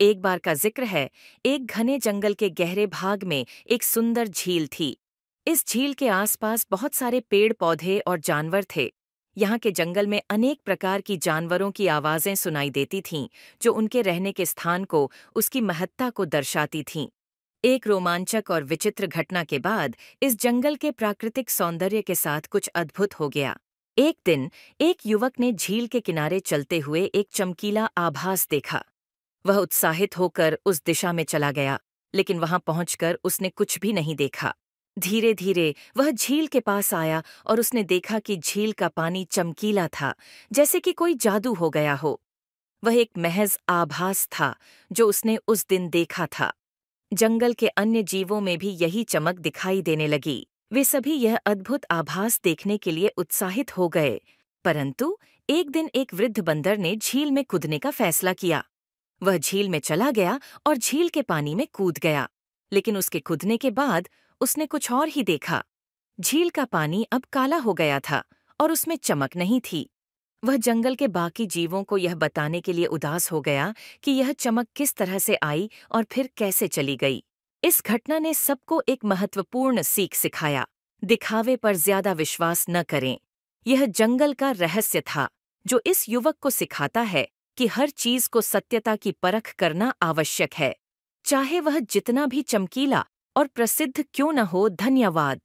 एक बार का जिक्र है। एक घने जंगल के गहरे भाग में एक सुंदर झील थी। इस झील के आसपास बहुत सारे पेड़ पौधे और जानवर थे। यहाँ के जंगल में अनेक प्रकार की जानवरों की आवाजें सुनाई देती थीं, जो उनके रहने के स्थान को, उसकी महत्ता को दर्शाती थीं। एक रोमांचक और विचित्र घटना के बाद इस जंगल के प्राकृतिक सौंदर्य के साथ कुछ अद्भुत हो गया। एक दिन एक युवक ने झील के किनारे चलते हुए एक चमकीला आभास देखा। वह उत्साहित होकर उस दिशा में चला गया, लेकिन वहां पहुंचकर उसने कुछ भी नहीं देखा। धीरे धीरे वह झील के पास आया और उसने देखा कि झील का पानी चमकीला था, जैसे कि कोई जादू हो गया हो। वह एक महज आभास था जो उसने उस दिन देखा था। जंगल के अन्य जीवों में भी यही चमक दिखाई देने लगी। वे सभी यह अद्भुत आभास देखने के लिए उत्साहित हो गए। परंतु एक दिन एक वृद्ध बंदर ने झील में कूदने का फैसला किया। वह झील में चला गया और झील के पानी में कूद गया। लेकिन उसके कूदने के बाद उसने कुछ और ही देखा। झील का पानी अब काला हो गया था और उसमें चमक नहीं थी। वह जंगल के बाकी जीवों को यह बताने के लिए उदास हो गया कि यह चमक किस तरह से आई और फिर कैसे चली गई। इस घटना ने सबको एक महत्वपूर्ण सीख सिखाया। दिखावे पर ज्यादा विश्वास न करें। यह जंगल का रहस्य था, जो इस युवक को सिखाता है कि हर चीज को सत्यता की परख करना आवश्यक है, चाहे वह जितना भी चमकीला और प्रसिद्ध क्यों न हो। धन्यवाद।